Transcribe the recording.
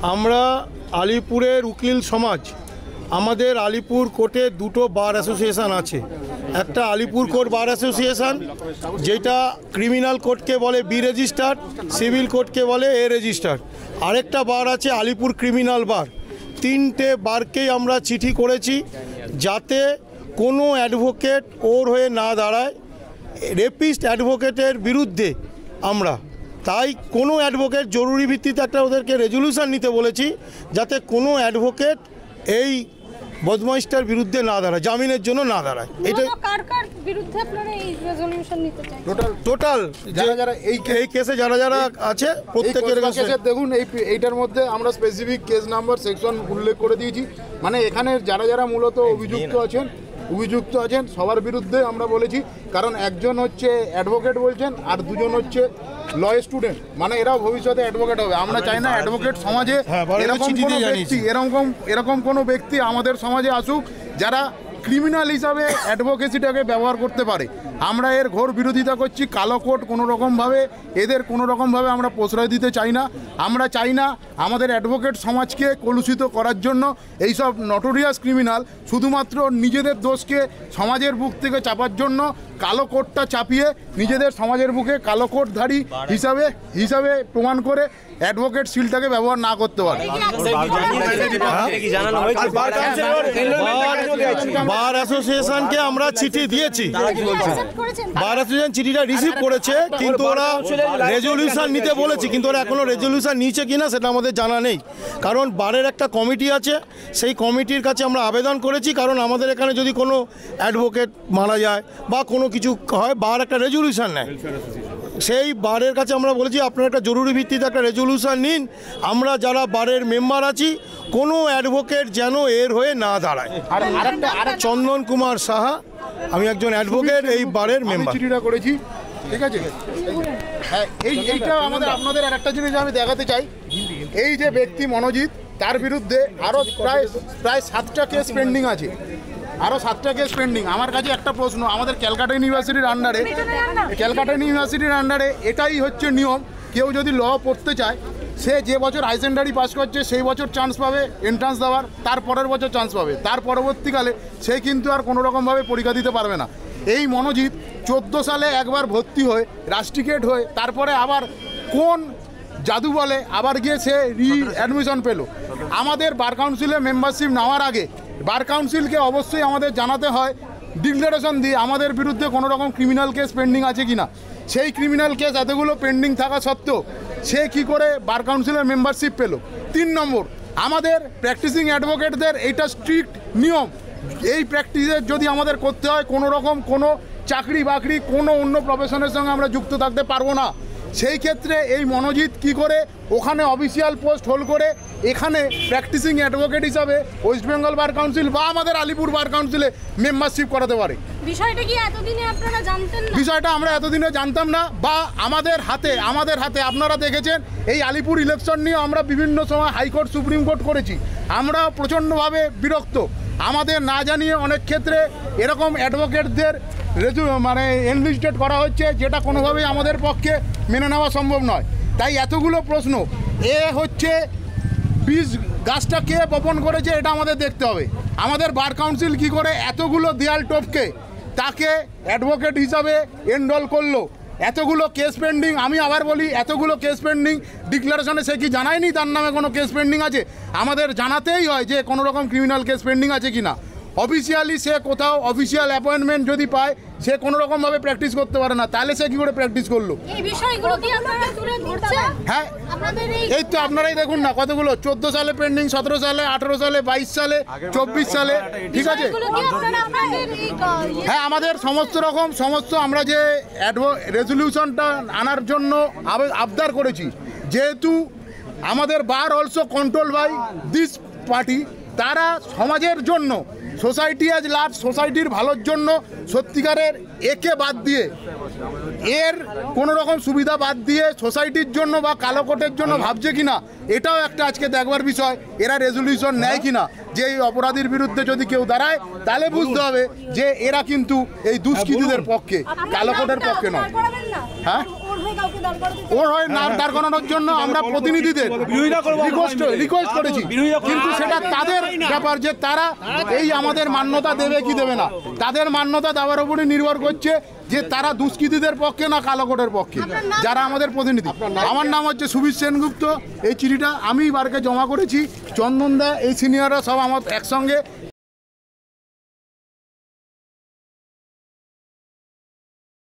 আমরা আলিপুরের উকিল সমাজ, আমাদের আলিপুর কোর্টে দুটো বার অ্যাসোসিয়েশন আছে। একটা আলিপুর কোর্ট বার অ্যাসোসিয়েশন, যেটা ক্রিমিনাল কোর্টকে বলে বি রেজিস্টার, সিভিল কোর্টকে বলে এ রেজিস্টার। আরেকটা বার আছে আলিপুর ক্রিমিনাল বার। তিনটে বারকেই আমরা চিঠি করেছি যাতে কোনো অ্যাডভোকেট ওর হয়ে না দাঁড়ায়। রেপিস্ট অ্যাডভোকেটের বিরুদ্ধে আমরা তাই কোনো অ্যাডভোকেট জরুরি ভিত্তিতে একটা ওদেরকে রেজলিউশন নিতে বলেছি যাতে কোনো অ্যাডভোকেট এই বদমাইশটার বিরুদ্ধে না দাঁড়ায়, জামিনের জন্য না দাঁড়ায়। এটা কার কার বিরুদ্ধে আপনারা এই রেজলিউশন নিতে চান? টোটাল যারা এই কেসে যারা আছে প্রত্যেকের কাছে দেখুন, এইটার মধ্যে আমরা স্পেসিফিক কেস নাম্বার সেকশন উল্লেখ করে দিয়েছি। মানে এখানে যারা মূলত অভিযুক্ত আছেন সবার বিরুদ্ধে আমরা বলেছি। কারণ একজন হচ্ছে অ্যাডভোকেট বলছেন আর দুজন হচ্ছে ল স্টুডেন্ট, মানে এরাও ভবিষ্যতে অ্যাডভোকেট হবে। আমরা চাই না অ্যাডভোকেট সমাজে এরকম কোনো ব্যক্তি আমাদের সমাজে আসুক যারা ক্রিমিনাল হিসাবে অ্যাডভোকেসিটাকে ব্যবহার করতে পারে। আমরা এর ঘোর বিরোধিতা করছি। কালো কোর্ট এদের কোনো রকমভাবে আমরা প্রশ্রয় দিতে চাই না। আমরা চাই না আমাদের অ্যাডভোকেট সমাজকে কলুষিত করার জন্য এইসব নটোরিয়াস ক্রিমিনাল শুধুমাত্র নিজেদের দোষকে সমাজের বুক থেকে চাপার জন্য কালো কোর্টটা চাপিয়ে নিজেদের সমাজের বুকে কালো কোর্টধারী হিসাবে প্রমাণ করে অ্যাডভোকেট সিলটাকে ব্যবহার না করতে পারে। বার অ্যাসোসিয়েশনকে আমরা চিঠি দিয়েছি, বার অ্যাসোসিয়েশন চিঠিটা রিসিভ করেছে, কিন্তু ওরা রেজলিউশন নিতে বলেছে, কিন্তু ওরা এখনো রেজলিউশন নিয়েছে কিনা সেটা আমাদের জানা নেই। কারণ বারের একটা কমিটি আছে, সেই কমিটির কাছে আমরা আবেদন করেছি। কারণ আমাদের এখানে যদি কোনো অ্যাডভোকেট মারা যায় বা কোনো কিছু হয়, বার একটা রেজলিউশন নেয়। সেই বারের কাছে আমরা বলেছি আপনারা একটা জরুরি ভিত্তিতে একটা রেজলিউশন নিন। আমরা যারা বারের মেম্বার আছি কোনো অ্যাডভোকেট যেন এর হয়ে না দাঁড়ায়। চন্দন কুমার সাহা, আমি একজন অ্যাডভোকেট, এই বারের মেম্বার। চিঠিটা করেছি, ঠিক আছে। হ্যাঁ, এইটা আপনাদের আর একটা জিনিস আমি দেখাতে চাই। এই যে ব্যক্তি মনোজিৎ, তার বিরুদ্ধে আরও প্রায় 7টা কেস পেন্ডিং আছে, আরও 7টা কেস পেন্ডিং। আমার কাছে একটা প্রশ্ন, আমাদের ক্যালকাটা ইউনিভার্সিটির আন্ডারে এটাই হচ্ছে নিয়ম। কেউ যদি ল পড়তে চায়, সে যে বছর হাই সেকেন্ডারি পাস করছে সেই বছর চান্স পাবে এন্ট্রান্স দেওয়ার, তার পরের বছর চান্স পাবে, তার পরবর্তীকালে সে কিন্তু আর কোনো রকমভাবে পরীক্ষা দিতে পারবে না। এই মনোজিৎ 14 সালে একবার ভর্তি হয়ে রাস্ট্রিকেট হয়ে তারপরে আবার কোন জাদু বলে আবার গিয়ে সে অ্যাডমিশন পেল। আমাদের বার কাউন্সিলে মেম্বারশিপ নেওয়ার আগে বার কাউন্সিলকে অবশ্যই আমাদের জানাতে হয় ডিক্লারেশন দিয়ে আমাদের বিরুদ্ধে কোনো রকম ক্রিমিনাল কেস পেন্ডিং আছে কি না। সেই ক্রিমিনাল কেস এতগুলো পেন্ডিং থাকা সত্ত্বেও সে কি করে বার কাউন্সিলের মেম্বারশিপ পেল। 3 নম্বর, আমাদের প্র্যাকটিসিং অ্যাডভোকেটদের এইটা স্ট্রিক্ট নিয়ম। এই প্র্যাকটিসের যদি আমাদের করতে হয় কোনো রকম কোনো চাকরি বাকরি কোনো অন্য প্রফেশনের সঙ্গে আমরা যুক্ত থাকতে পারবো না। সেই ক্ষেত্রে এই মনোজিৎ কি করে ওখানে অফিসিয়াল পোস্ট হোল্ড করে এখানে প্র্যাকটিসিং অ্যাডভোকেট হিসাবে ওয়েস্ট বেঙ্গল বার কাউন্সিল বা আমাদের আলিপুর বার কাউন্সিলে মেম্বারশিপ করাতে পারে? বিষয়টা কি এতদিনে আপনারা জানতেন না? বিষয়টা আমরা এতদিনে জানতাম না, বা আমাদের হাতে আপনারা দেখেছেন এই আলিপুর ইলেকশন নিয়ে আমরা বিভিন্ন সময় হাইকোর্ট সুপ্রিম কোর্ট করেছি। আমরা প্রচণ্ডভাবে বিরক্ত। আমাদের না জানিয়ে অনেক ক্ষেত্রে এরকম অ্যাডভোকেটদের এনলিস্টেড করা হচ্ছে, যেটা কোনোভাবেই আমাদের পক্ষে মেনে নেওয়া সম্ভব নয়। তাই এতগুলো প্রশ্ন, হচ্ছে বীজ গাছটা কে বপন করেছে এটা আমাদের দেখতে হবে। আমাদের বার কাউন্সিল কি করে এতগুলো দেয়াল টপকে তাকে অ্যাডভোকেট হিসাবে এনরোল করলো? এতগুলো কেস পেন্ডিং, আমি আবার বলি এতগুলো কেস পেন্ডিং, ডিক্লারেশনে সে কি জানায়নি তার নামে কোনো কেস পেন্ডিং আছে? আমাদের জানাতেই হয় যে কোনো রকম ক্রিমিনাল কেস পেন্ডিং আছে কি না। অফিসিয়ালি সে কোথাও অফিসিয়াল অ্যাপয়েন্টমেন্ট যদি পায় সে কোনো রকমভাবে প্র্যাকটিস করতে পারে না, তাহলে সে কী করে প্র্যাকটিস করলো? হ্যাঁ, এই তো আপনারাই দেখুন না কতগুলো 14 সালে পেন্ডিং, 17 সালে, 18 সালে, 22 সালে, 24 সালে, ঠিক আছে। হ্যাঁ, আমাদের সমস্ত আমরা যে রেজলিউশনটা আনার জন্য আবদার করেছি, যেহেতু আমাদের বার also control by this party, তারা সমাজের জন্য সোসাইটি আজ লার্জ সোসাইটির ভালোর জন্য সত্যিকারের একে বাদ দিয়ে এর কোনো রকম সুবিধা বাদ দিয়ে সোসাইটির জন্য বা কালো কোটের জন্য ভাবছে কিনা, এটাও একটা আজকে দেখবার বিষয়। এরা রেজলিউশন নেয় কিনা যে এই অপরাধীর বিরুদ্ধে যদি কেউ দাঁড়ায় তাহলে বুঝতে হবে যে এরা কিন্তু এই দুষ্কৃতীদের পক্ষে, কালো কোটের পক্ষে নয়। হ্যাঁ, ওর হয়ে নাম দাঁড় করানোর জন্য আমরা প্রতিনিধিদের রিকোয়েস্ট করেছি, কিন্তু সেটা তাদের ব্যাপার যে তারা এই আমাদের মান্যতা দেবে কি দেবে না। তাদের মান্যতা দেওয়ার উপরই নির্ভর করছে যে তারা দুষ্কৃতীদের পক্ষে না কালো কোটের পক্ষে, যারা আমাদের প্রতিনিধি। আমার নাম হচ্ছে সুবীর সেনগুপ্ত। এই চিঠিটা আমি বারকে জমা করেছি, চন্দনদা এই সিনিয়ররা সব আমার একসঙ্গে